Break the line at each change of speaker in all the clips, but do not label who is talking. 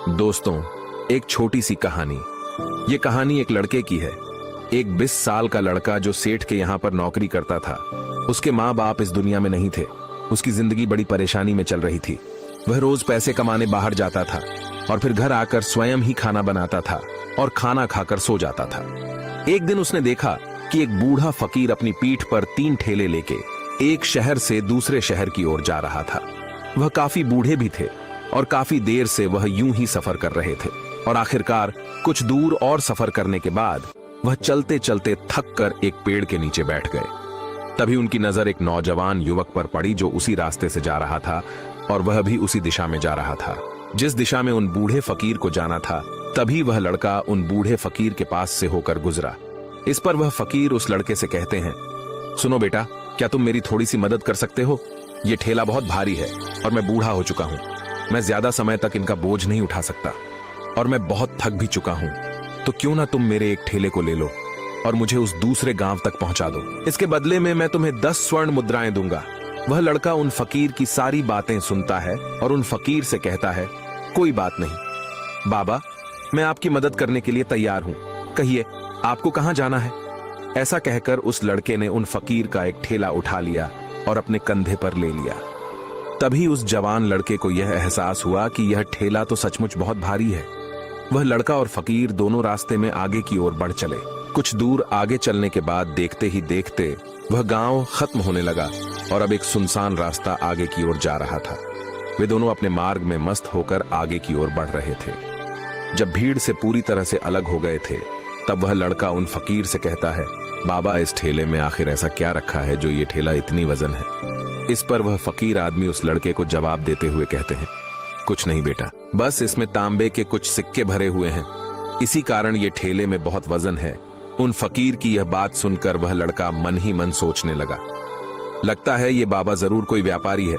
दोस्तों, एक छोटी सी कहानी। ये कहानी एक लड़के की है। एक 20 साल का लड़का जो सेठ के यहाँ पर नौकरी करता था। उसके माँ बाप इस दुनिया में नहीं थे। उसकी जिंदगी बड़ी परेशानी में चल रही थी। वह रोज पैसे कमाने बाहर जाता था और फिर घर आकर स्वयं ही खाना बनाता था और खाना खाकर सो जाता था। एक दिन उसने देखा कि एक बूढ़ा फकीर अपनी पीठ पर 3 ठेले लेके एक शहर से दूसरे शहर की ओर जा रहा था। वह काफी बूढ़े भी थे और काफी देर से वह यूं ही सफर कर रहे थे और आखिरकार कुछ दूर और सफर करने के बाद वह चलते चलते थक कर एक पेड़ के नीचे बैठ गए। तभी उनकी नजर एक नौजवान युवक पर पड़ी जो उसी रास्ते से जा रहा था और वह भी उसी दिशा में जा रहा था जिस दिशा में उन बूढ़े फकीर को जाना था। तभी वह लड़का उन बूढ़े फकीर के पास से होकर गुजरा। इस पर वह फकीर उस लड़के से कहते हैं, सुनो बेटा, क्या तुम मेरी थोड़ी सी मदद कर सकते हो? ये ठेला बहुत भारी है और मैं बूढ़ा हो चुका हूँ। मैं ज्यादा समय तक इनका बोझ नहीं उठा सकता और मैं बहुत थक भी चुका हूँ। तो क्यों ना तुम मेरे एक ठेले को ले लो और मुझे उस दूसरे गांव तक पहुंचा दो। इसके बदले में मैं तुम्हें 10 स्वर्ण मुद्राएं दूंगा। वह लड़का उन फकीर की सारी बातें सुनता है और उन फकीर से कहता है, कोई बात नहीं बाबा, मैं आपकी मदद करने के लिए तैयार हूं। कहिए, आपको कहां जाना है? ऐसा कहकर उस लड़के ने उन फकीर का एक ठेला उठा लिया और अपने कंधे पर ले लिया। तभी उस जवान लड़के को यह एहसास हुआ कि यह ठेला तो सचमुच बहुत भारी है। वह लड़का और फकीर दोनों रास्ते में आगे की ओर बढ़ चले। कुछ दूर आगे चलने के बाद देखते ही देखते वह गांव खत्म होने लगा और अब एक सुनसान रास्ता आगे की ओर जा रहा था। वे दोनों अपने मार्ग में मस्त होकर आगे की ओर बढ़ रहे थे। जब भीड़ से पूरी तरह से अलग हो गए थे तब वह लड़का उन फकीर से कहता है, बाबा, इस ठेले में आखिर ऐसा क्या रखा है जो ये ठेला इतनी वजन है? इस पर वह फकीर आदमी उस लड़के को जवाब देते हुए कहते हैं, कुछ नहीं बेटा, बस इसमें तांबे के कुछ सिक्के भरे हुए हैं, इसी कारण ये ठेले में बहुत वजन है। उन फकीर की यह बात सुनकर वह लड़का मन ही मन सोचने लगा, लगता है ये बाबा जरूर कोई व्यापारी है,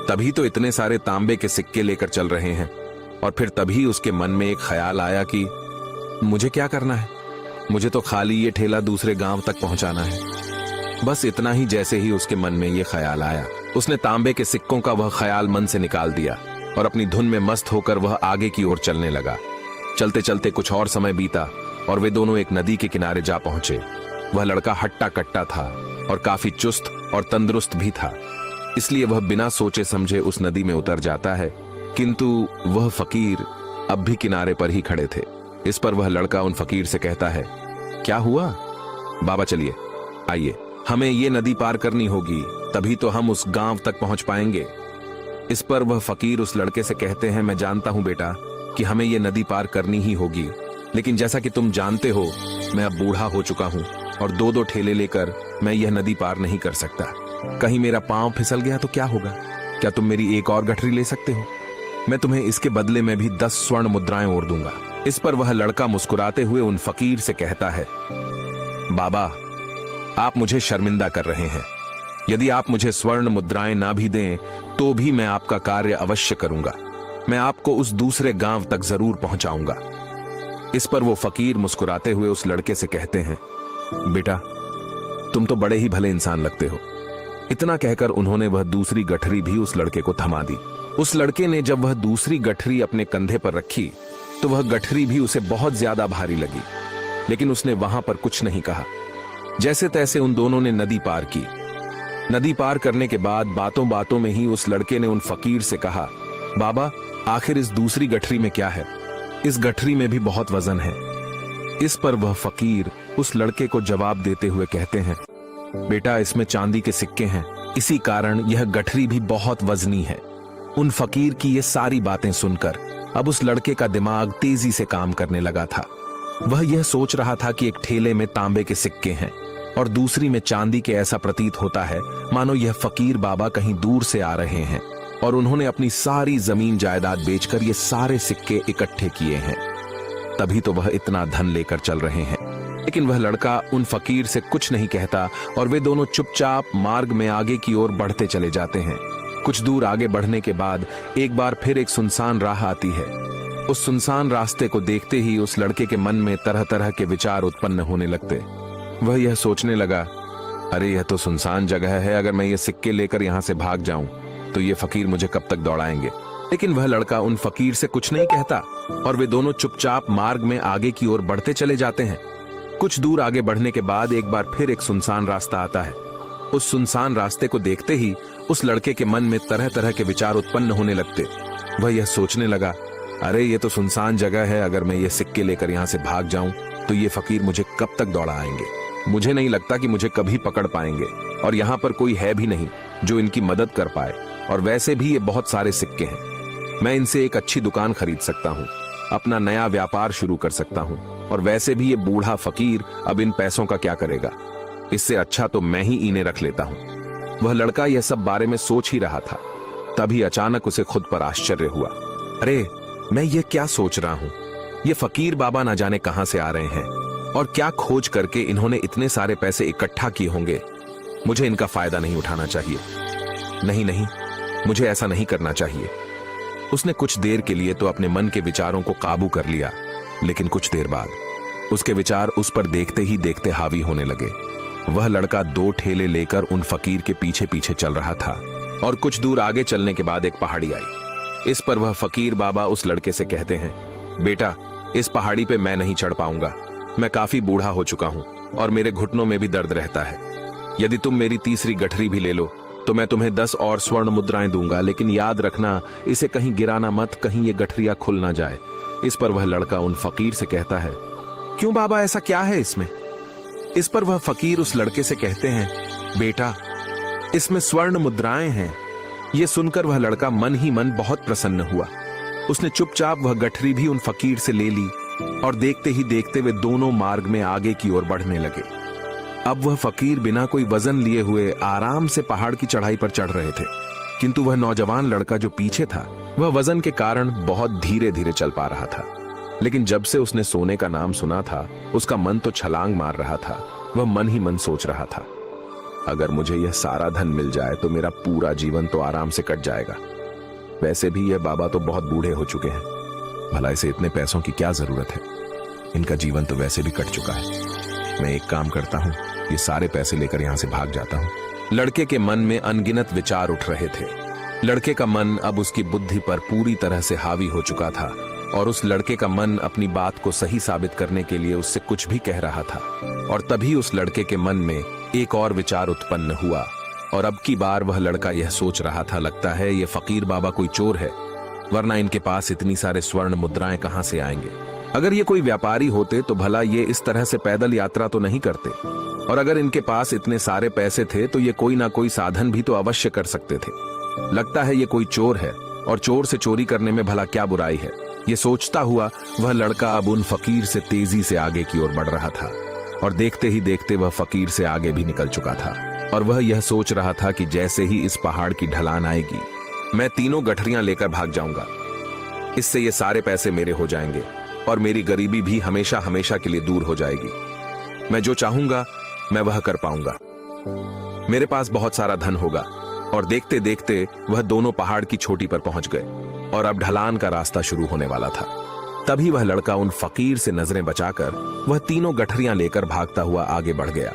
तभी तो इतने सारे तांबे के सिक्के लेकर चल रहे हैं। और फिर तभी उसके मन में एक ख्याल आया कि मुझे क्या करना है, मुझे तो खाली ये ठेला दूसरे गांव तक पहुंचाना है। बस इतना ही जैसे ही उसके मन में ये ख्याल आया, उसने तांबे के सिक्कों का वह ख्याल मन से निकाल दिया और अपनी धुन में मस्त होकर वह आगे की ओर चलने लगा। चलते चलते कुछ और समय बीता और वे दोनों एक नदी के किनारे जा पहुंचे। वह लड़का हट्टा कट्टा था और काफी चुस्त और तंदुरुस्त भी था, इसलिए वह बिना सोचे समझे उस नदी में उतर जाता है, किंतु वह फकीर अब भी किनारे पर ही खड़े थे। इस पर वह लड़का उन फकीर से कहता है, क्या हुआ? बाबा चलिए, आइए, हमें ये नदी पार करनी होगी, तभी तो हम उस गांव तक पहुंच पाएंगे। इस पर वह फकीर उस लड़के से कहते हैं, मैं जानता हूं बेटा कि हमें ये नदी पार करनी ही होगी, लेकिन जैसा कि तुम जानते हो मैं अब बूढ़ा हो चुका हूं और 2-2 ठेले लेकर मैं यह नदी पार नहीं कर सकता। कहीं मेरा पांव फिसल गया तो क्या होगा? क्या तुम मेरी एक और गठरी ले सकते हो? मैं तुम्हें इसके बदले में भी 10 स्वर्ण मुद्राएं और दूंगा। इस पर वह लड़का मुस्कुराते हुए उन फकीर से कहता है, बाबा, आप मुझे शर्मिंदा कर रहे हैं। यदि आप मुझे स्वर्ण मुद्राएं ना भी दें तो भी मैं आपका कार्य अवश्य करूंगा। मैं आपको उस दूसरे गांव तक जरूर पहुंचाऊंगा। इस पर वो फकीर मुस्कुराते हुए उस लड़के से कहते हैं, बेटा, तुम तो बड़े ही भले इंसान लगते हो। इतना कहकर उन्होंने वह दूसरी गठरी भी उस लड़के को थमा दी। उस लड़के ने जब वह दूसरी गठरी अपने कंधे पर रखी तो वह गठरी भी उसे बहुत ज्यादा भारी लगी, लेकिन उसने वहां पर कुछ नहीं कहा। जैसे तैसे उन दोनों ने नदी पार की। नदी पार करने के बाद बातों बातों में ही उस लड़के ने उन फकीर से कहा, बाबा, आखिर इस दूसरी गठरी में क्या है? इस गठरी में भी बहुत वजन है। इस पर वह फकीर उस लड़के को जवाब देते हुए कहते हैं, बेटा, इसमें चांदी के सिक्के हैं, इसी कारण यह गठरी भी बहुत वजनी है। उन फकीर की ये सारी बातें सुनकर अब उस लड़के का दिमाग तेजी से काम करने लगा था। वह यह सोच रहा था कि एक ठेले में तांबे के सिक्के हैं और दूसरी में चांदी के। ऐसा प्रतीत होता है मानो यह फकीर बाबा कहीं दूर से आ रहे हैं और उन्होंने अपनी सारी जमीन जायदाद बेचकर ये सारे सिक्के इकट्ठे किए हैं, तभी तो वह इतना धन लेकर चल रहे हैं। लेकिन वह लड़का उन फकीर से कुछ नहीं कहता और वे दोनों चुपचाप मार्ग में आगे की ओर बढ़ते चले जाते हैं। कुछ दूर आगे बढ़ने के बाद एक बार फिर एक सुनसान राह आती है। उस सुनसान रास्ते को देखते ही उस लड़के के मन में तरह तरह के विचार उत्पन्न होने लगते। वह यह सोचने लगा, अरे यह तो सुनसान जगह है, अगर मैं ये सिक्के लेकर यहाँ से भाग जाऊं तो ये फकीर मुझे कब तक दौड़ाएंगे। लेकिन वह लड़का उन फकीर से कुछ नहीं कहता और वे दोनों चुपचाप मार्ग में आगे की ओर बढ़ते चले जाते हैं। कुछ दूर आगे बढ़ने के बाद एक बार फिर एक सुनसान रास्ता आता है। उस सुनसान रास्ते को देखते ही उस लड़के के मन में तरह तरह के विचार उत्पन्न होने लगते। वह यह सोचने लगा, अरे ये तो सुनसान जगह है, अगर मैं ये सिक्के लेकर यहाँ से भाग जाऊं तो ये फकीर मुझे कब तक दौड़ा आएंगे। मुझे नहीं लगता कि मुझे कभी पकड़ पाएंगे और यहाँ पर कोई है भी नहीं जो इनकी मदद कर पाए, और वैसे भी ये बहुत सारे सिक्के हैं। मैं इनसे एक अच्छी दुकान खरीद सकता हूँ, अपना नया व्यापार शुरू कर सकता हूँ, और वैसे भी ये बूढ़ा फकीर अब इन पैसों का क्या करेगा। इससे अच्छा तो मैं ही इन्हें रख लेता हूँ। वह लड़का यह सब बारे में सोच ही रहा था, तभी अचानक उसे खुद पर आश्चर्य हुआ। अरे मैं ये क्या सोच रहा हूँ, ये फकीर बाबा न जाने कहां से आ रहे हैं और क्या खोज करके इन्होंने इतने सारे पैसे इकट्ठा किए होंगे। मुझे इनका फायदा नहीं उठाना चाहिए। नहीं नहीं, मुझे ऐसा नहीं करना चाहिए। उसने कुछ देर के लिए तो अपने मन के विचारों को काबू कर लिया, लेकिन कुछ देर बाद उसके विचार उस पर देखते ही देखते हावी होने लगे। वह लड़का 2 ठेले लेकर उन फकीर के पीछे पीछे चल रहा था और कुछ दूर आगे चलने के बाद एक पहाड़ी आई। इस पर वह फकीर बाबा उस लड़के से कहते हैं, बेटा इस पहाड़ी पे मैं नहीं चढ़ पाऊंगा, मैं काफी बूढ़ा हो चुका हूं और मेरे घुटनों में भी दर्द रहता है। यदि तुम मेरी तीसरी गठरी भी ले लो तो मैं तुम्हें 10 और स्वर्ण मुद्राएं दूंगा, लेकिन याद रखना इसे कहीं गिराना मत, कहीं ये गठरियां खुल ना जाए। इस पर वह लड़का उन फकीर से कहता है, क्यों बाबा, ऐसा क्या है इसमें? इस पर वह फकीर उस लड़के से कहते हैं, बेटा इसमें स्वर्ण मुद्राएं हैं। यह सुनकर वह लड़का मन ही मन बहुत प्रसन्न हुआ। उसने चुपचाप वह गठरी भी उन फकीर से ले ली और देखते ही देखते वे दोनों मार्ग में आगे की ओर बढ़ने लगे। अब वह फकीर बिना कोई वजन लिए हुए आराम से पहाड़ की चढ़ाई पर चढ़ रहे थे, किंतु वह नौजवान लड़का जो पीछे था वह वजन के कारण बहुत धीरे धीरे चल पा रहा था। लेकिन जब से उसने सोने का नाम सुना था उसका मन तो छलांग मार रहा था। वह मन ही मन सोच रहा था, अगर मुझे यह सारा धन मिल जाए तो मेरा पूरा जीवन तो आराम से कट जाएगा। वैसे भी यह बाबा तो बहुत बूढ़े हो चुके हैं, भला इसे इतने पैसों की क्या जरूरत है, इनका जीवन तो वैसे भी कट चुका है। मैं एक काम करता हूं, ये सारे पैसे लेकर यहां से भाग जाता हूं। लड़के के मन में अनगिनत विचार उठ रहे थे। लड़के का मन अब उसकी बुद्धि पर पूरी तरह से हावी हो चुका था और उस लड़के का मन अपनी बात को सही साबित करने के लिए उससे कुछ भी कह रहा था। और तभी उस लड़के के मन में एक और विचार उत्पन्न हुआ और अब की बार वह लड़का यह सोच रहा था, लगता है ये फकीर बाबा कोई चोर है, वरना इनके पास इतनी सारे स्वर्ण मुद्राएं कहां से आएंगे। अगर ये कोई व्यापारी होते तो भला ये इस तरह से पैदल यात्रा तो नहीं करते, और अगर इनके पास इतने सारे पैसे थे तो ये कोई ना कोई साधन भी तो अवश्य कर सकते थे। लगता है ये कोई चोर है और चोर से चोरी करने में भला क्या बुराई है। ये सोचता हुआ वह लड़का अब उन फकीर से तेजी से आगे की ओर बढ़ रहा था और देखते ही देखते वह फकीर से आगे भी निकल चुका था। और वह यह सोच रहा था कि जैसे ही इस पहाड़ की ढलान आएगी मैं तीनों गठरियां लेकर भाग जाऊंगा। इससे ये सारे पैसे मेरे हो जाएंगे और मेरी गरीबी भी हमेशा हमेशा के लिए दूर हो जाएगी। मैं जो चाहूंगा मैं वह कर पाऊंगा। मेरे पास बहुत सारा धन होगा। और देखते देखते वह दोनों पहाड़ की चोटी पर पहुंच गए और अब ढलान का रास्ता शुरू होने वाला था। तभी वह लड़का उन फकीर से नजरें बचाकर वह तीनों गठरियां लेकर भागता हुआ आगे बढ़ गया।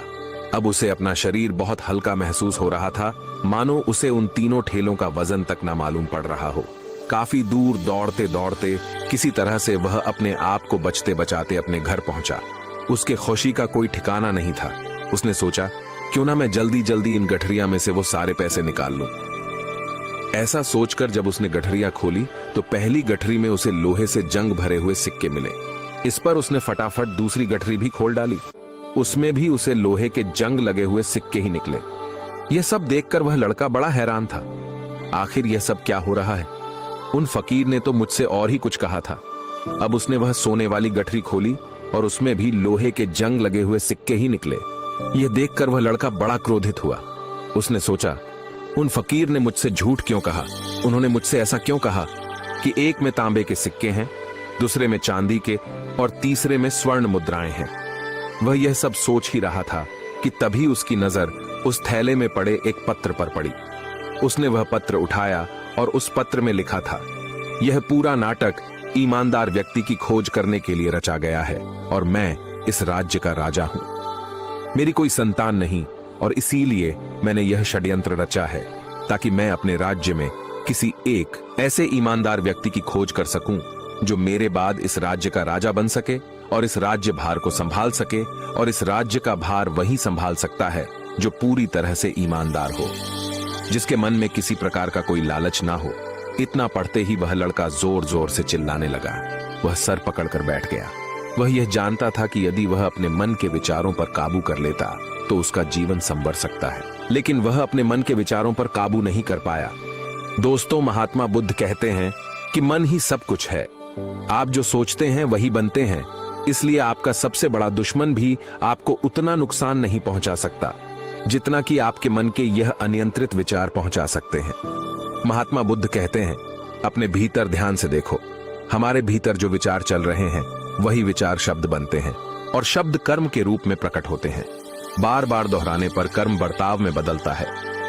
अब उसे अपना शरीर बहुत हल्का महसूस हो रहा था, मानो उसे उन तीनों ठेलों का वजन तक ना मालूम पड़ रहा हो। काफी दूर दौड़ते दौड़ते किसी तरह से वह अपने आप को बचते बचाते अपने घर पहुंचा। उसके खुशी का कोई ठिकाना नहीं था। उसने सोचा, क्यों ना मैं जल्दी जल्दी इन गठरियां में से वो सारे पैसे निकाल लूं। ऐसा सोचकर जब उसने गठरियां खोली तो पहली गठरी में उसे लोहे से जंग भरे हुए सिक्के मिले। इस पर उसने फटाफट दूसरी गठरी भी खोल डाली, उसमें भी उसे लोहे के जंग लगे हुए सिक्के ही निकले। यह सब देखकर वह लड़का बड़ा हैरान था। आखिर यह सब क्या हो रहा है? उन फकीर ने तो मुझसे और ही कुछ कहा था। अब उसने वह सोने वाली गठरी खोली और उसमें भी लोहे के जंग लगे हुए सिक्के ही निकले। यह देखकर वह लड़का बड़ा क्रोधित हुआ। उसने सोचा, उन फकीर ने मुझसे झूठ क्यों कहा? उन्होंने मुझसे ऐसा क्यों कहा कि एक में तांबे के सिक्के हैं, दूसरे में चांदी के और तीसरे में स्वर्ण मुद्राएं हैं। वह यह सब सोच ही रहा था कि तभी उसकी नजर उस थैले में पड़े एक पत्र पर पड़ी। उसने वह पत्र उठाया और उस पत्र में लिखा था, यह पूरा नाटक ईमानदार व्यक्ति की खोज करने के लिए रचा गया है और मैं इस राज्य का राजा हूं। मेरी कोई संतान नहीं और इसीलिए मैंने यह षड्यंत्र रचा है ताकि मैं अपने राज्य में किसी एक ऐसे ईमानदार व्यक्ति की खोज कर सकूं जो मेरे बाद इस राज्य का राजा बन सके और इस राज्य भार को संभाल सके, और इस राज्य का भार वही संभाल सकता है जो पूरी तरह से ईमानदार हो, जिसके मन में किसी प्रकार का कोई लालच ना हो। इतना पढ़ते ही वह लड़का जोर जोर से चिल्लाने लगा। वह सर पकड़कर बैठ गया। वह यह जानता था कि यदि वह अपने मन के विचारों पर काबू कर लेता तो उसका जीवन संवर सकता है, लेकिन वह अपने मन के विचारों पर काबू नहीं कर पाया। दोस्तों, महात्मा बुद्ध कहते हैं कि मन ही सब कुछ है। आप जो सोचते हैं वही बनते हैं, इसलिए आपका सबसे बड़ा दुश्मन भी आपको उतना नुकसान नहीं पहुंचा सकता जितना कि आपके मन के यह अनियंत्रित विचार पहुंचा सकते हैं। महात्मा बुद्ध कहते हैं, अपने भीतर ध्यान से देखो। हमारे भीतर जो विचार चल रहे हैं वही विचार शब्द बनते हैं, और शब्द कर्म के रूप में प्रकट होते हैं। बार बार दोहराने पर कर्म बर्ताव में बदलता है,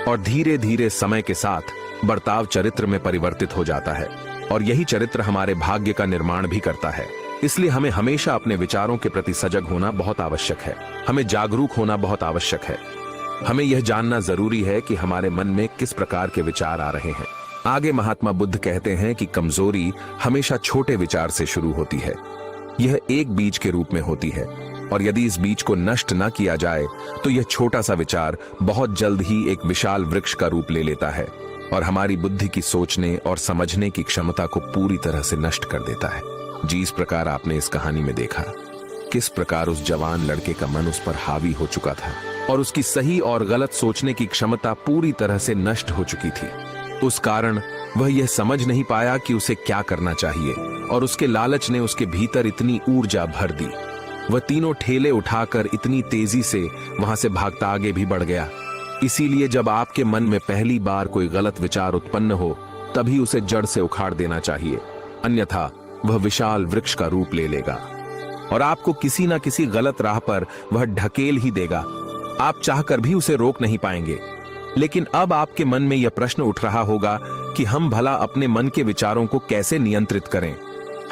और धीरे धीरे समय के साथ बर्ताव चरित्र में परिवर्तित हो जाता है, और यही चरित्र हमारे भाग्य का निर्माण भी करता है। इसलिए हमें हमेशा अपने विचारों के प्रति सजग होना बहुत आवश्यक है। हमें जागरूक होना बहुत आवश्यक है। हमें यह जानना जरूरी है कि हमारे मन में किस प्रकार के विचार आ रहे हैं। आगे महात्मा बुद्ध कहते हैं कि कमजोरी हमेशा छोटे विचार से शुरू होती है। यह एक बीज के रूप में होती है, और यदि इस बीज को नष्ट न किया जाए तो यह छोटा सा विचार बहुत जल्द ही एक विशाल वृक्ष का रूप ले लेता है, और हमारी बुद्धि की सोचने और समझने की क्षमता को पूरी तरह से नष्ट कर देता है। जिस प्रकार आपने इस कहानी में देखा, किस प्रकार उस जवान लड़के का मन उस पर हावी हो चुका था, और उसकी सही और गलत सोचने की क्षमता पूरी तरह से नष्ट हो चुकी थी। उस कारण वह यह समझ नहीं पाया कि उसे क्या करना चाहिए, और उसके लालच ने उसके भीतर इतनी ऊर्जा भर दी। वह तीनों ठेले उठाकर इतनी तेजी से वहां से भागता आगे भी बढ़ गया। इसीलिए जब आपके मन में पहली बार कोई गलत विचार उत्पन्न हो, तभी उसे जड़ से उखाड़ देना चाहिए, अन्यथा वह विशाल वृक्ष का रूप ले लेगा, और आपको किसी न किसी गलत राह पर वह ढकेल ही देगा। आप चाहकर भी उसे रोक नहीं पाएंगे। लेकिन अब आपके मन में यह प्रश्न उठ रहा होगा कि हम भला अपने मन के विचारों को कैसे नियंत्रित करें।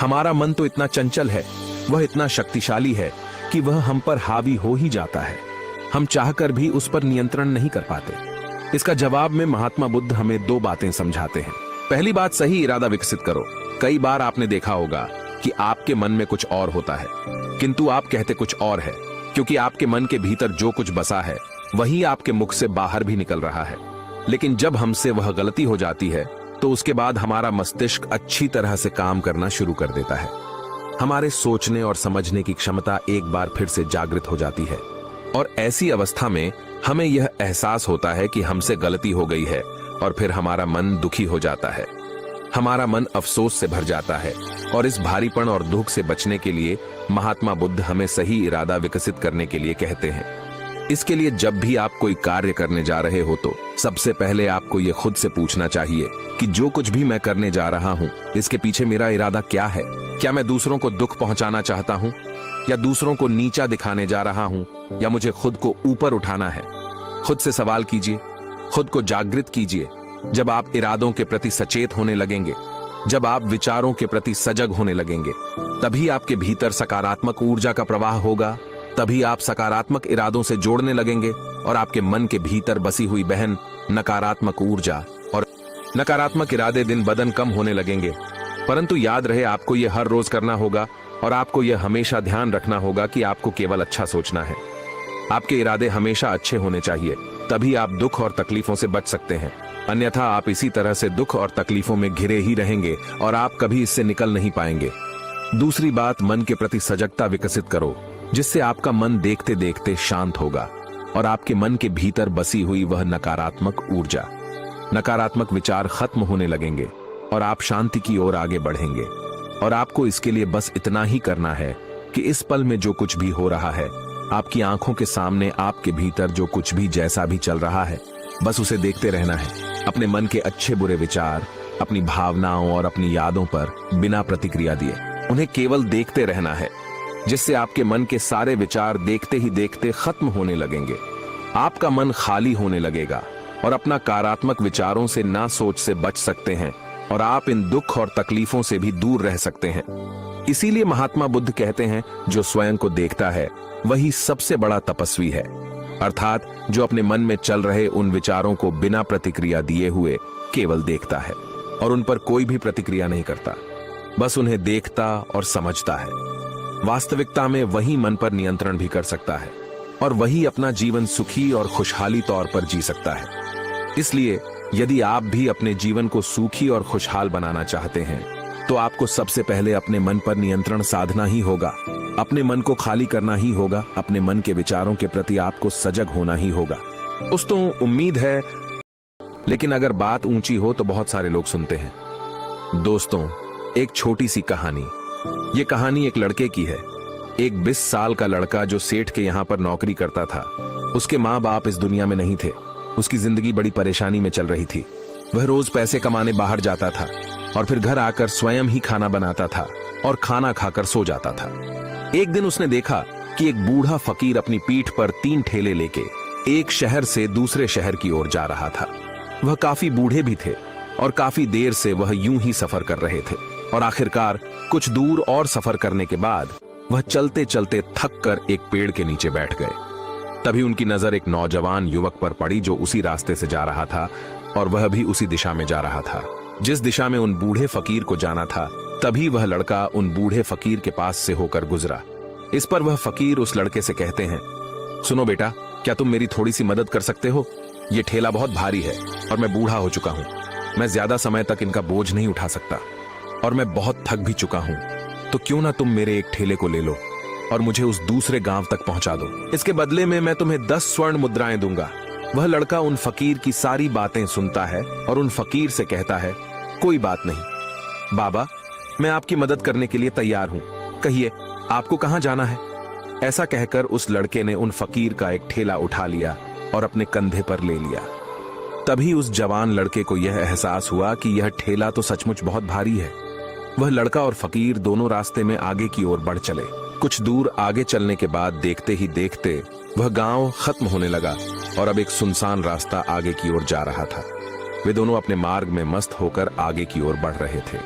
हमारा मन तो इतना चंचल है, वह इतना शक्तिशाली है कि वह हम पर हावी हो ही जाता है। हम चाहकर भी उस पर नियंत्रण नहीं कर पाते। इसका जवाब में महात्मा बुद्ध हमें दो बातें समझाते हैं। पहली बात, सही इरादा विकसित करो। कई बार आपने देखा होगा कि आपके मन में कुछ और होता है, किंतु आप कहते कुछ और है, क्योंकि आपके मन के भीतर जो कुछ बसा है वही आपके मुख से बाहर भी निकल रहा है। लेकिन जब हमसे वह गलती हो जाती है तो उसके बाद हमारा मस्तिष्क अच्छी तरह से काम करना शुरू कर देता है। हमारे सोचने और समझने की क्षमता एक बार फिर से जागृत हो जाती है, और ऐसी अवस्था में हमें यह एहसास होता है कि हमसे गलती हो गई है, और फिर हमारा मन दुखी हो जाता है। हमारा मन अफसोस से भर जाता है, और इस भारीपन और दुख से बचने के लिए महात्मा बुद्ध हमें सही इरादा विकसित करने के लिए कहते हैं। इसके लिए जब भी आप कोई कार्य करने जा रहे हो तो सबसे पहले आपको यह खुद से पूछना चाहिए कि जो कुछ भी मैं करने जा रहा हूं, इसके पीछे मेरा इरादा क्या है। क्या मैं दूसरों को दुख पहुंचाना चाहता हूं, या दूसरों को नीचा दिखाने जा रहा हूं, या मुझे खुद को ऊपर उठाना है। खुद से सवाल कीजिए, खुद को जागृत कीजिए। जब आप इरादों के प्रति सचेत होने लगेंगे, जब आप विचारों के प्रति सजग होने लगेंगे, तभी आपके भीतर सकारात्मक ऊर्जा का प्रवाह होगा। तभी आप सकारात्मक इरादों से जोड़ने लगेंगे, और आपके मन के भीतर बसी हुई बहन नकारात्मक ऊर्जा और नकारात्मक इरादे दिन बदन कम होने लगेंगे। परंतु याद रहे, आपको यह हर रोज करना होगा, और आपको यह हमेशा ध्यान रखना होगा कि आपको केवल अच्छा सोचना है। आपके इरादे हमेशा अच्छे होने चाहिए, तभी आप दुख और तकलीफों से बच सकते हैं। अन्यथा आप इसी तरह से दुख और तकलीफों में घिरे ही रहेंगे, और आप कभी इससे निकल नहीं पाएंगे। दूसरी बात, मन के प्रति सजगता विकसित करो, जिससे आपका मन देखते देखते शांत होगा, और आपके मन के भीतर बसी हुई वह नकारात्मक ऊर्जा, नकारात्मक विचार खत्म होने लगेंगे, और आप शांति की ओर आगे बढ़ेंगे। और आपको इसके लिए बस इतना ही करना है कि इस पल में जो कुछ भी हो रहा है, आपकी आंखों के सामने आपके भीतर जो कुछ भी जैसा भी चल रहा है, बस उसे देखते रहना है। अपने मन के अच्छे बुरे विचार, अपनी भावनाओं और अपनी यादों पर बिना प्रतिक्रिया दिए उन्हें केवल देखते रहना है, जिससे आपके मन के सारे विचार देखते ही देखते खत्म होने लगेंगे। आपका मन खाली होने लगेगा, और अपना नकारात्मक विचारों से ना सोच से बच सकते हैं, और आप इन दुख और तकलीफों से भी दूर रह सकते हैं। इसीलिए महात्मा बुद्ध कहते हैं, जो स्वयं को देखता है वही सबसे बड़ा तपस्वी है, अर्थात जो अपने मन में चल रहे उन विचारों को बिना प्रतिक्रिया दिए हुए केवल देखता है। और उन पर कोई भी प्रतिक्रिया नहीं करता, बस उन्हें देखता और समझता है। वास्तविकता में वही मन पर नियंत्रण भी कर सकता है और वही अपना जीवन सुखी और खुशहाली तौर पर जी सकता है। इसलिए यदि आप भी अपने जीवन को सुखी और खुशहाल बनाना चाहते हैं तो आपको सबसे पहले अपने मन पर नियंत्रण साधना ही होगा। अपने मन को खाली करना ही होगा। अपने मन के विचारों के प्रति आपको सजग होना ही होगा। दोस्तों, उम्मीद है, लेकिन अगर बात ऊंची हो तो बहुत सारे लोग सुनते हैं। दोस्तों, एक छोटी सी कहानी। ये कहानी एक लड़के की है। एक 20 साल का लड़का जो सेठ के यहां पर नौकरी करता था। उसके माँ बाप इस दुनिया में नहीं थे। उसकी जिंदगी बड़ी परेशानी में चल रही थी। वह रोज पैसे कमाने बाहर जाता था और फिर घर आकर स्वयं ही खाना बनाता था और खाना खाकर सो जाता था। एक दिन उसने देखा कि एक बूढ़ा फकीर अपनी पीठ पर 3 ठेले लेके एक शहर से दूसरे शहर की ओर जा रहा था। वह काफी बूढ़े भी थे और काफी देर से वह यूं ही सफर कर रहे थे और आखिरकार कुछ दूर और सफर करने के बाद वह चलते चलते थक कर एक पेड़ के नीचे बैठ गए। तभी उनकी नजर एक नौजवान युवक पर पड़ी जो उसी रास्ते से जा रहा था और वह भी उसी दिशा में जा रहा था जिस दिशा में उन बूढ़े फकीर को जाना था। तभी वह लड़का उन बूढ़े फकीर के पास से होकर गुजरा। इस पर वह फकीर उस लड़के से कहते हैं, सुनो बेटा, क्या तुम मेरी थोड़ी सी मदद कर सकते हो? ये ठेला बहुत भारी है और मैं बूढ़ा हो चुका हूं। मैं ज्यादा समय तक इनका बोझ नहीं उठा सकता और मैं बहुत थक भी चुका हूं। तो क्यों ना तुम मेरे एक ठेले को ले लो और मुझे उस दूसरे गांव तक पहुंचा दो। इसके बदले में मैं तुम्हें 10 स्वर्ण मुद्राएं दूंगा। वह लड़का उन फकीर की सारी बातें सुनता है और उन फकीर से कहता है, कोई बात नहीं बाबा, मैं आपकी मदद करने के लिए तैयार हूं। कहिए, आपको कहां जाना है? ऐसा कहकर उस लड़के ने उन फकीर का एक ठेला उठा लिया और अपने कंधे पर ले लिया। तभी उस जवान लड़के को यह एहसास हुआ कि यह ठेला तो सचमुच बहुत भारी है। वह लड़का और फकीर दोनों रास्ते में आगे की ओर बढ़ चले। कुछ दूर आगे चलने के बाद देखते ही देखते वह गांव खत्म होने लगा और अब एक सुनसान रास्ता आगे की ओर जा रहा था। वे दोनों अपने मार्ग में मस्त होकर आगे की ओर बढ़ रहे थे।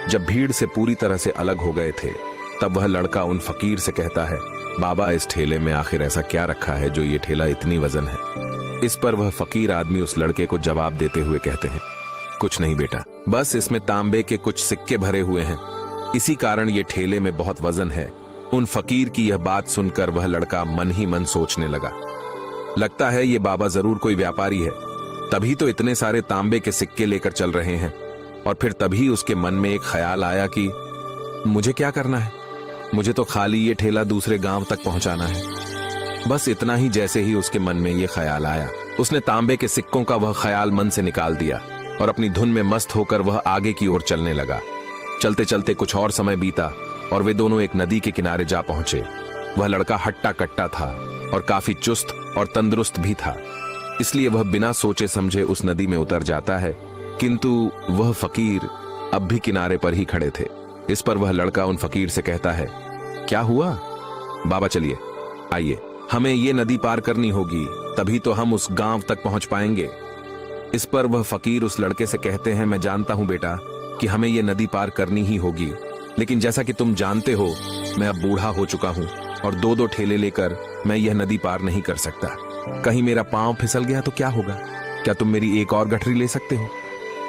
जब भीड़ से पूरी तरह से अलग हो गए थे तब वह लड़का उन फकीर से कहता है, बाबा, इस ठेले में आखिर ऐसा क्या रखा है जो ये ठेला इतनी वजन है? इस पर वह फकीर आदमी उस लड़के को जवाब देते हुए कहते हैं, कुछ नहीं बेटा, बस इसमें तांबे के कुछ सिक्के भरे हुए हैं, इसी कारण ये ठेले में बहुत वजन है। उन फकीर की यह बात सुनकर वह लड़का मन ही मन सोचने लगा, लगता है ये बाबा जरूर कोई व्यापारी है, तभी तो इतने सारे तांबे के सिक्के लेकर चल रहे हैं। और फिर तभी उसके मन में एक ख्याल आया कि मुझे क्या करना है, मुझे तो खाली ये ठेला दूसरे गांव तक पहुंचाना है। बस इतना ही जैसे ही उसके मन में ये ख्याल आया, उसने तांबे के सिक्कों का वह ख्याल मन से निकाल दिया और अपनी धुन में मस्त होकर वह आगे की ओर चलने लगा। चलते चलते कुछ और समय बीता और वे दोनों एक नदी के किनारे जा पहुंचे। वह लड़का हट्टा कट्टा था और काफी चुस्त और तंदुरुस्त भी था, इसलिए वह बिना सोचे समझे उस नदी में उतर जाता है, किंतु वह फकीर अब भी किनारे पर ही खड़े थे। इस पर वह लड़का उन फकीर से कहता है, क्या हुआ? बाबा चलिए, आइए, हमें ये नदी पार करनी होगी, तभी तो हम उस गांव तक पहुंच पाएंगे। इस पर वह फकीर उस लड़के से कहते हैं, मैं जानता हूं बेटा कि हमें ये नदी पार करनी ही होगी, लेकिन जैसा कि तुम जानते हो मैं अब बूढ़ा हो चुका हूं और 2-2 ठेले लेकर मैं यह नदी पार नहीं कर सकता। कहीं मेरा पांव फिसल गया तो क्या होगा? क्या तुम मेरी एक और गठरी ले सकते हो?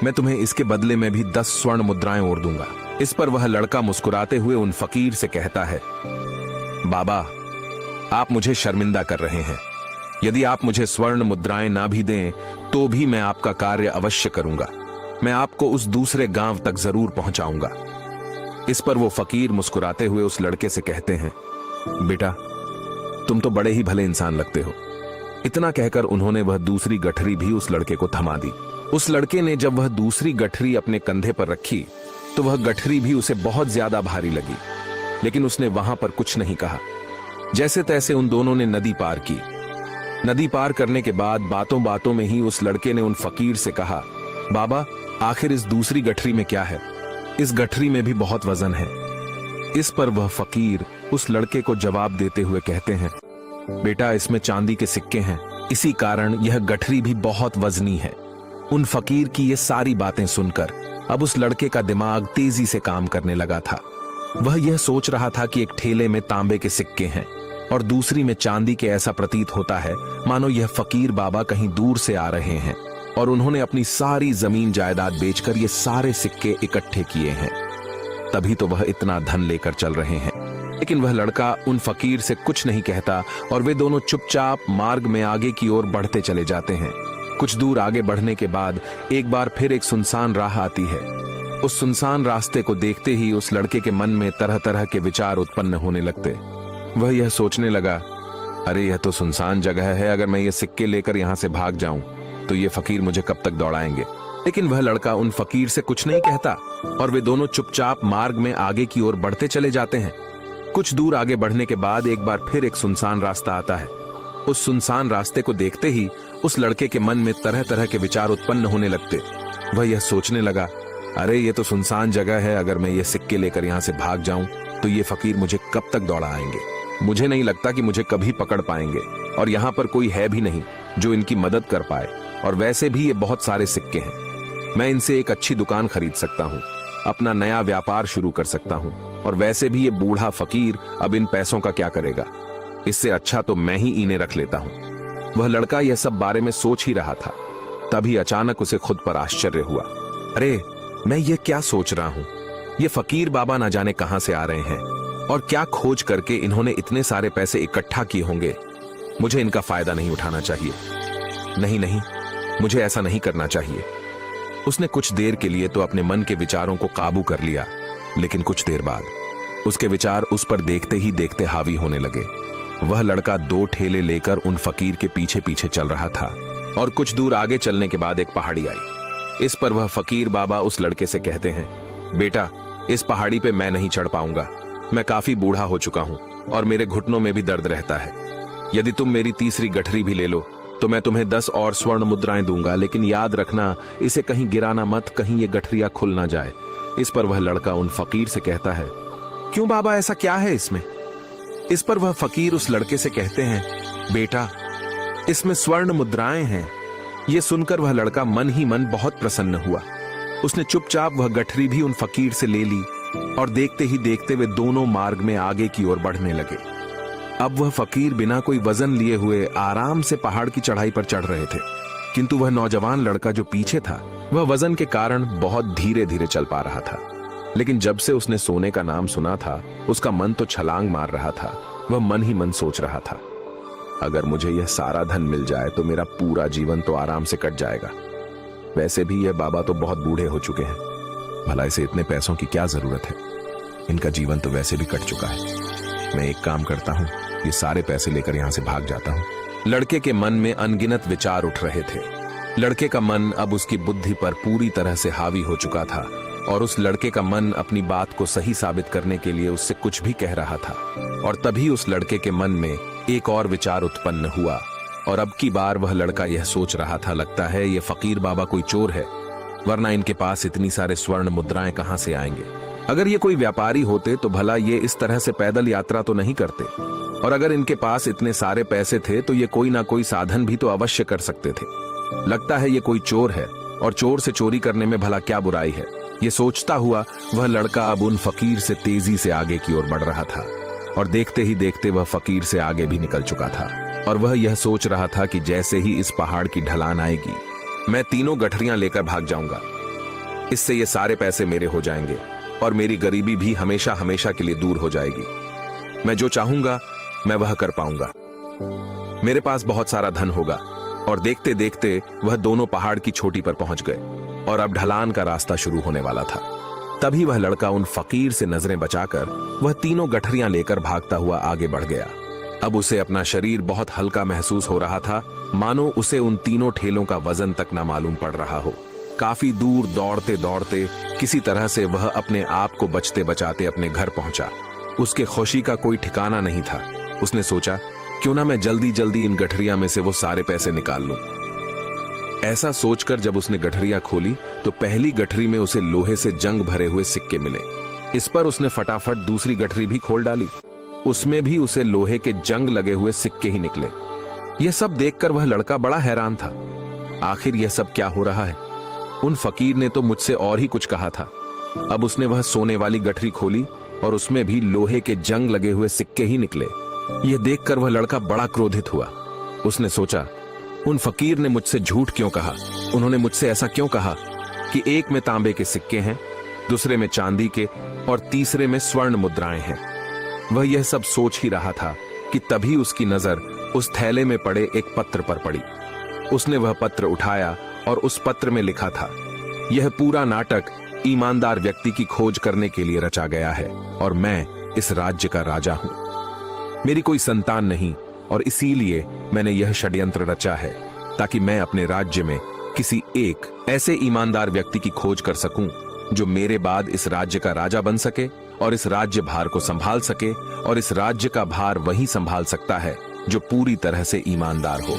मैं तुम्हें इसके बदले में भी 10 स्वर्ण मुद्राएं और दूंगा। इस पर वह लड़का मुस्कुराते हुए उन फकीर से कहता है, बाबा, आप मुझे शर्मिंदा कर रहे हैं। यदि आप मुझे स्वर्ण मुद्राएं ना भी दें तो भी मैं आपका कार्य अवश्य करूंगा। मैं आपको उस दूसरे गांव तक जरूर पहुंचाऊंगा। इस पर वो फकीर मुस्कुराते हुए उस लड़के से कहते हैं, बेटा, तुम तो बड़े ही भले इंसान लगते हो। इतना कहकर उन्होंने वह दूसरी गठरी भी उस लड़के को थमा दी। उस लड़के ने जब वह दूसरी गठरी अपने कंधे पर रखी तो वह गठरी भी उसे बहुत ज्यादा भारी लगी, लेकिन उसने वहां पर कुछ नहीं कहा। जैसे तैसे उन दोनों ने नदी पार की। नदी पार करने के बाद बातों बातों में ही उस लड़के ने उन फकीर से कहा, बाबा, आखिर इस दूसरी गठरी में क्या है? इस गठरी में भी बहुत वजन है। इस पर वह फकीर उस लड़के को जवाब देते हुए कहते हैं, बेटा, इसमें चांदी के सिक्के हैं, इसी कारण यह गठरी भी बहुत वजनी है। उन फकीर की ये सारी बातें सुनकर अब उस लड़के का दिमाग तेजी से काम करने लगा था। वह यह सोच रहा था कि एक ठेले में तांबे के सिक्के हैं और दूसरी में चांदी के। ऐसा प्रतीत होता है मानो यह फकीर बाबा कहीं दूर से आ रहे हैं। और उन्होंने अपनी सारी जमीन जायदाद बेचकर ये सारे सिक्के इकट्ठे किए हैं। तभी तो वह इतना धन लेकर चल रहे हैं। लेकिन वह लड़का उन फकीर से कुछ नहीं कहता और वे दोनों चुपचाप मार्ग में आगे की ओर बढ़ते चले जाते हैं। कुछ दूर आगे बढ़ने के बाद एक बार फिर एक सुनसान राह आती है। उस सुनसान रास्ते को देखते ही उस लड़के के मन में तरह तरह के विचार उत्पन्न होने लगते। वह यह सोचने लगा, अरे यह तो सुनसान जगह है, अगर मैं ये सिक्के लेकर यहाँ से भाग जाऊं तो ये फकीर मुझे कब तक दौड़ाएंगे। लेकिन वह लड़का उन फकीर से कुछ नहीं कहता और वे दोनों चुपचाप मार्ग में आगे की ओर बढ़ते चले जाते हैं। कुछ दूर आगे बढ़ने के बाद एक बार फिर एक सुनसान रास्ता आता है। उस सुनसान रास्ते को देखते ही उस लड़के के मन में तरह तरह के विचार उत्पन्न होने लगते। वह यह सोचने लगा, अरे ये तो सुनसान जगह है, अगर मैं ये सिक्के लेकर यहाँ से भाग जाऊं तो ये फकीर मुझे कब तक दौड़ा आएंगे। मुझे नहीं लगता कि मुझे कभी पकड़ पाएंगे और यहाँ पर कोई है भी नहीं जो इनकी मदद कर पाए। और वैसे भी ये बहुत सारे सिक्के हैं, मैं इनसे एक अच्छी दुकान खरीद सकता हूँ, अपना नया व्यापार शुरू कर सकता हूँ। और वैसे भी ये बूढ़ा फकीर अब इन पैसों का क्या करेगा, इससे अच्छा तो मैं ही इन्हें रख लेता हूँ। वह लड़का यह सब बारे में सोच ही रहा था, तभी अचानक उसे खुद पर आश्चर्य हुआ। अरे मैं ये क्या सोच रहा हूँ, ये फकीर बाबा ना जाने कहां से आ रहे हैं और क्या खोज करके इन्होंने इतने सारे पैसे इकट्ठा किए होंगे। मुझे इनका फायदा नहीं उठाना चाहिए। नहीं नहीं, मुझे ऐसा नहीं करना चाहिए। उसने कुछ देर के लिए तो अपने मन के विचारों को काबू कर लिया, लेकिन कुछ देर बाद उसके विचार उस पर देखते ही देखते हावी होने लगे। वह लड़का 2 ठेले लेकर उन फकीर के पीछे पीछे चल रहा था और कुछ दूर आगे चलने के बाद एक पहाड़ी आई। इस पर वह फकीर बाबा उस लड़के से कहते हैं, बेटा इस पहाड़ी पे मैं नहीं चढ़ पाऊंगा, मैं काफी बूढ़ा हो चुका हूं और मेरे घुटनों में भी दर्द रहता है। यदि तुम मेरी तीसरी गठरी भी ले लो तो मैं तुम्हें 10 और स्वर्ण मुद्राएं दूंगा, लेकिन याद रखना इसे कहीं गिराना मत, कहीं ये गठरिया खुल ना जाए। इस पर वह लड़का उन फकीर से कहता है, क्यों बाबा, ऐसा क्या है इसमें? इस पर वह फकीर उस लड़के से कहते हैं, बेटा इसमें स्वर्ण मुद्राएं हैं। यह सुनकर वह लड़का मन ही मन बहुत प्रसन्न हुआ। उसने चुपचाप वह गठरी भी उन फकीर से ले ली और देखते ही देखते वे दोनों मार्ग में आगे की ओर बढ़ने लगे। अब वह फकीर बिना कोई वजन लिए हुए आराम से पहाड़ की चढ़ाई पर चढ़ रहे थे, किंतु वह नौजवान लड़का जो पीछे था वह वजन के कारण बहुत धीरे धीरे चल पा रहा था। लेकिन जब से उसने सोने का नाम सुना था उसका मन तो छलांग मार रहा था। वह मन ही मन सोच रहा था, अगर मुझे यह सारा धन मिल जाए तो मेरा पूरा जीवन तो आराम से कट जाएगा। वैसे भी यह बाबा तो बहुत बूढ़े हो चुके हैं, भला इसे इतने पैसों की क्या जरूरत है, इनका जीवन तो वैसे भी कट चुका है। मैं एक काम करता हूं, ये सारे पैसे लेकर यहां से भाग जाता हूं। लड़के के मन में अनगिनत विचार उठ रहे थे। लड़के का मन अब उसकी बुद्धि पर पूरी तरह से हावी हो चुका था और उस लड़के का मन अपनी बात को सही साबित करने के लिए उससे कुछ भी कह रहा था। और तभी उस लड़के के मन में एक और विचार उत्पन्न हुआ और अब की बार वह लड़का यह सोच रहा था, लगता है ये फकीर बाबा कोई चोर है, वरना इनके पास इतनी सारे स्वर्ण मुद्राएं कहां से आएंगे। अगर ये कोई व्यापारी होते तो भला ये इस तरह से पैदल यात्रा तो नहीं करते, और अगर इनके पास इतने सारे पैसे थे तो ये कोई ना कोई साधन भी तो अवश्य कर सकते थे। लगता है ये कोई चोर है और चोर से चोरी करने में भला क्या बुराई है। ये सोचता हुआ वह लड़का अब उन फकीर से तेजी से आगे की ओर बढ़ रहा था और देखते ही देखते वह फकीर से आगे भी निकल चुका था। और वह यह सोच रहा था कि जैसे ही इस पहाड़ की ढलान आएगी मैं तीनों गठरियां लेकर भाग जाऊंगा। इससे ये सारे पैसे मेरे हो जाएंगे और मेरी गरीबी भी हमेशा हमेशा के लिए दूर हो जाएगी। मैं जो चाहूंगा मैं वह कर पाऊंगा, मेरे पास बहुत सारा धन होगा। और देखते देखते वह दोनों पहाड़ की चोटी पर पहुंच गए और अब ढलान का रास्ता शुरू होने वाला था। तभी वह लड़का उन फकीर से नजरें बचाकर वह तीनों गठरियां लेकर भागता हुआ आगे बढ़ गया। अब उसे अपना शरीर बहुत हल्का महसूस हो रहा था, मानो उसे उन तीनों ठेलों का वजन तक न मालूम पड़ रहा हो। काफी दूर दौड़ते दौड़ते किसी तरह से वह अपने आप को बचते बचाते अपने घर पहुंचा। उसके खुशी का कोई ठिकाना नहीं था। उसने सोचा, क्यों ना मैं जल्दी जल्दी इन गठरियां में से वो सारे पैसे निकाल लूं। ऐसा सोचकर जब उसने गठरियां खोली तो पहली गठरी में उसे लोहे से जंग भरे हुए सिक्के मिले। इस पर उसने फटाफट दूसरी गठरी भी खोल डाली, उसमें भी उसे लोहे के जंग लगे हुए सिक्के ही निकले। यह सब देखकर वह लड़का बड़ा हैरान था, आखिर यह सब क्या हो रहा है। उन फकीर ने तो मुझसे और ही कुछ कहा था। अब उसने वह सोने वाली गठरी खोली और उसमें भी लोहे के जंग लगे हुए सिक्के ही निकले। यह देखकर वह लड़का बड़ा क्रोधित हुआ। उसने सोचा, उन फकीर ने मुझसे झूठ क्यों कहा? उन्होंने मुझसे ऐसा क्यों कहा कि एक में तांबे के सिक्के हैं, दूसरे में चांदी के और तीसरे में स्वर्ण मुद्राएं हैं? वह यह सब सोच ही रहा था कि तभी उसकी नजर उस थैले में पड़े एक पत्र पर पड़ी। उसने वह पत्र उठाया और उस पत्र में लिखा था, यह पूरा नाटक ईमानदार व्यक्ति की खोज करने के लिए रचा गया है और मैं इस राज्य का राजा हूं। मेरी कोई संतान नहीं और इसीलिए मैंने यह षड्यंत्र रचा है ताकि मैं अपने राज्य में किसी एक ऐसे ईमानदार व्यक्ति की खोज कर सकूं जो मेरे बाद इस राज्य का राजा बन सके और इस राज्य भार को संभाल सके, और इस राज्य का भार वही संभाल सकता है जो पूरी तरह से ईमानदार हो,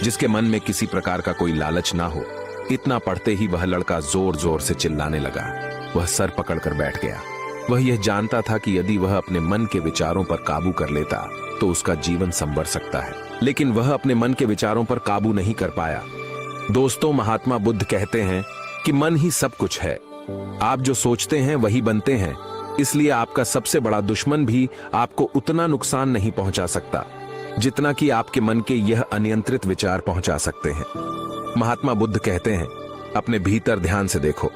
जिसके मन में किसी प्रकार का कोई लालच ना हो। इतना पढ़ते ही वह लड़का जोर जोर से चिल्लाने लगा। वह सर पकड़कर बैठ गया। वह यह जानता था कि यदि वह अपने मन के विचारों पर काबू कर लेता तो उसका जीवन संवर सकता है, लेकिन वह अपने मन के विचारों पर काबू नहीं कर पाया। दोस्तों, महात्मा बुद्ध कहते हैं कि मन ही सब कुछ है। आप जो सोचते हैं वही बनते हैं, इसलिए आपका सबसे बड़ा दुश्मन भी आपको उतना नुकसान नहीं पहुंचा सकता जितना कि आपके मन के यह अनियंत्रित विचार पहुंचा सकते हैं। महात्मा बुद्ध कहते हैं, अपने भीतर ध्यान से देखो।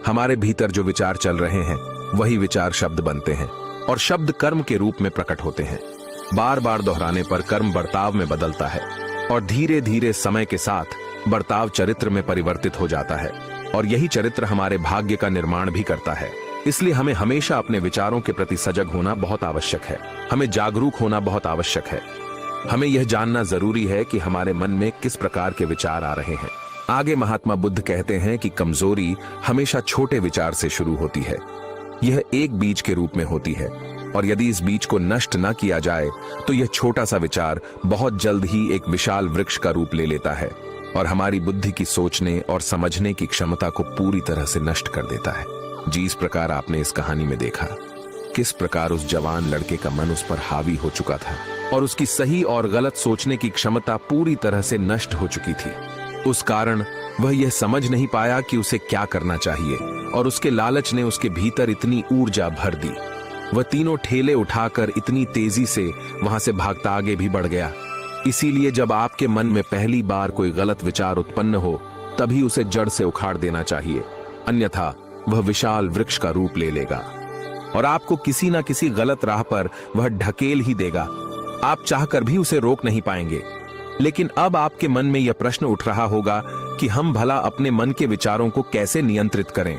हमारे भीतर जो विचार चल रहे हैं वही विचार शब्द बनते हैं और शब्द कर्म के रूप में प्रकट होते हैं। बार बार दोहराने पर कर्म बर्ताव में बदलता है और धीरे धीरे समय के साथ बर्ताव चरित्र में परिवर्तित हो जाता है, और यही चरित्र हमारे भाग्य का निर्माण भी करता है। इसलिए हमें हमेशा अपने विचारों के प्रति सजग होना बहुत आवश्यक है। हमें जागरूक होना बहुत आवश्यक है। हमें यह जानना जरूरी है कि हमारे मन में किस प्रकार के विचार आ रहे हैं। आगे महात्मा बुद्ध कहते हैं कि कमजोरी हमेशा छोटे विचार से शुरू होती है। यह एक बीज के रूप में होती है, और यदि इस बीज को नष्ट न किया जाए तो यह छोटा सा विचार बहुत जल्द ही एक विशाल वृक्ष का रूप ले लेता है और हमारी बुद्धि की सोचने और समझने की क्षमता को पूरी तरह से नष्ट कर देता है। जिस प्रकार आपने इस कहानी में देखा किस प्रकार उस जवान लड़के का मन उस पर हावी हो चुका था और उसकी सही और गलत सोचने की क्षमता पूरी तरह से नष्ट हो चुकी थी। उस कारण वह यह समझ नहीं पाया कि उसे क्या करना चाहिए, और उसके लालच ने उसके भीतर इतनी ऊर्जा भर दी। वह तीनों ठेले उठाकर इतनी तेजी से वहां से भागता आगे भी बढ़ गया। इसीलिए जब आपके मन में पहली बार कोई गलत विचार उत्पन्न हो तभी उसे जड़ से उखाड़ देना चाहिए, अन्यथा वह विशाल वृक्ष का रूप ले लेगा और आपको किसी ना किसी गलत राह पर वह ढकेल ही देगा। आप चाहकर भी उसे रोक नहीं पाएंगे। लेकिन अब आपके मन में यह प्रश्न उठ रहा होगा कि हम भला अपने मन के विचारों को कैसे नियंत्रित करें।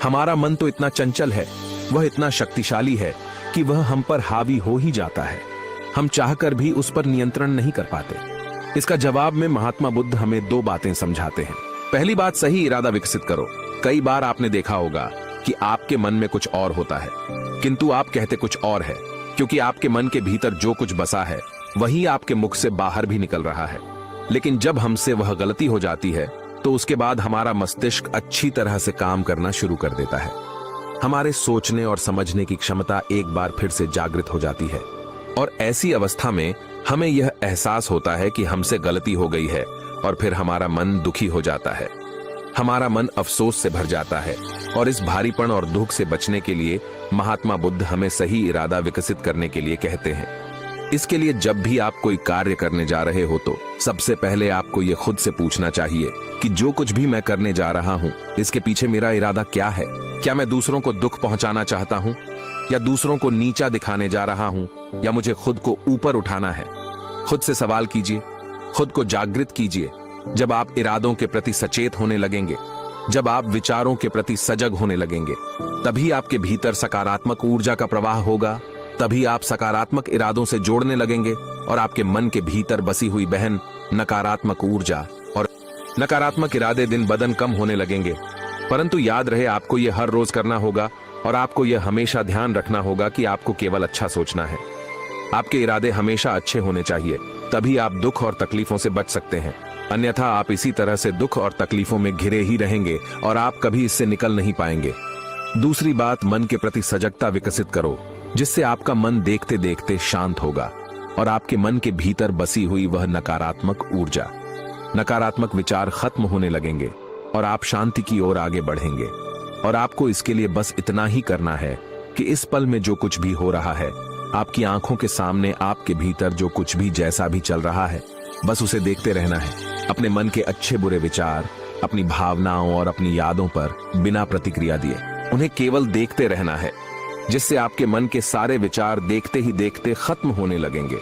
हमारा मन तो इतना चंचल है, वह इतना शक्तिशाली है कि वह हम पर हावी हो ही जाता है। हम चाहकर भी उस पर नियंत्रण नहीं कर पाते। इसका जवाब में महात्मा बुद्ध हमें दो बातें समझाते हैं। पहली बात, सही इरादा विकसित करो। कई बार आपने देखा होगा कि आपके मन में कुछ और होता है किंतु आप कहते कुछ और है, क्योंकि आपके मन के भीतर जो कुछ बसा है वही आपके मुख से बाहर भी निकल रहा है। लेकिन जब हमसे वह गलती हो जाती है तो उसके बाद हमारा मस्तिष्क अच्छी तरह से काम करना शुरू कर देता है। हमारे सोचने और समझने की क्षमता एक बार फिर से जागृत हो जाती है, और ऐसी अवस्था में हमें यह एहसास होता है कि हमसे गलती हो गई है, और फिर हमारा मन दुखी हो जाता है। हमारा मन अफसोस से भर जाता है, और इस भारीपन और दुख से बचने के लिए महात्मा बुद्ध हमें सही इरादा विकसित करने के लिए कहते हैं। इसके लिए जब भी आप कोई कार्य करने जा रहे हो तो सबसे पहले आपको यह खुद से पूछना चाहिए कि जो कुछ भी मैं करने जा रहा हूं इसके पीछे मेरा इरादा क्या है। क्या मैं दूसरों को दुख पहुंचाना चाहता हूं, या दूसरों को नीचा दिखाने जा रहा हूं, या मुझे खुद को ऊपर उठाना है। खुद से सवाल कीजिए, खुद को जागृत कीजिए। जब आप इरादों के प्रति सचेत होने लगेंगे, जब आप विचारों के प्रति सजग होने लगेंगे, तभी आपके भीतर सकारात्मक ऊर्जा का प्रवाह होगा। तभी आप सकारात्मक इरादों से जोड़ने लगेंगे और आपके मन के भीतर बसी हुई बहन नकारात्मक ऊर्जा और नकारात्मक इरादे दिन बदन कम होने लगेंगे। परंतु याद रहे, आपको यह हर रोज करना होगा, और आपको यह हमेशा ध्यान रखना होगा कि आपको केवल अच्छा सोचना है। आपके इरादे हमेशा अच्छे होने चाहिए, तभी आप दुख और तकलीफों से बच सकते हैं। अन्यथा आप इसी तरह से दुख और तकलीफों में घिरे ही रहेंगे और आप कभी इससे निकल नहीं पाएंगे। दूसरी बात, मन के प्रति सजगता विकसित करो, जिससे आपका मन देखते देखते शांत होगा और आपके मन के भीतर बसी हुई वह नकारात्मक ऊर्जा, नकारात्मक विचार खत्म होने लगेंगे और आप शांति की ओर आगे बढ़ेंगे। और आपको इसके लिए बस इतना ही करना है कि इस पल में जो कुछ भी हो रहा है, आपकी आंखों के सामने आपके भीतर जो कुछ भी जैसा भी चल रहा है, बस उसे देखते रहना है, अपने मन के अच्छे बुरे विचार, अपनी भावनाओं और अपनी यादों पर बिना प्रतिक्रिया दिए उन्हें केवल देखते रहना है, जिससे आपके मन के सारे विचार देखते ही देखते खत्म होने लगेंगे।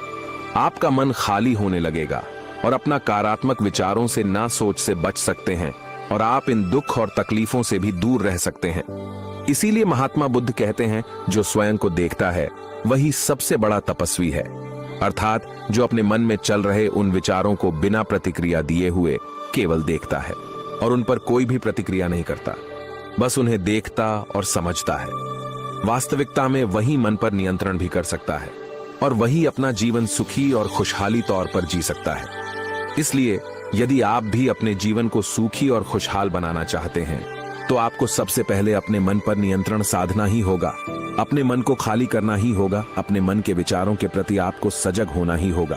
आपका मन खाली होने लगेगा और अपना नकारात्मक विचारों से ना सोच से बच सकते हैं और आप इन दुख और तकलीफों से भी दूर रह सकते हैं। इसीलिए महात्मा बुद्ध कहते हैं, जो स्वयं को देखता है वही सबसे बड़ा तपस्वी है। अर्थात जो अपने मन में चल रहे उन विचारों को बिना प्रतिक्रिया दिए हुए केवल देखता है और उन पर कोई भी प्रतिक्रिया नहीं करता, बस उन्हें देखता और समझता है। वास्तविकता में वही मन पर नियंत्रण भी कर सकता है और वही अपना जीवन सुखी और खुशहाली तौर पर जी सकता है। इसलिए यदि आप भी अपने जीवन को सुखी और खुशहाल बनाना चाहते हैं तो आपको सबसे पहले अपने मन पर नियंत्रण साधना ही होगा, अपने मन को खाली करना ही होगा, अपने मन के विचारों के प्रति आपको सजग होना ही होगा।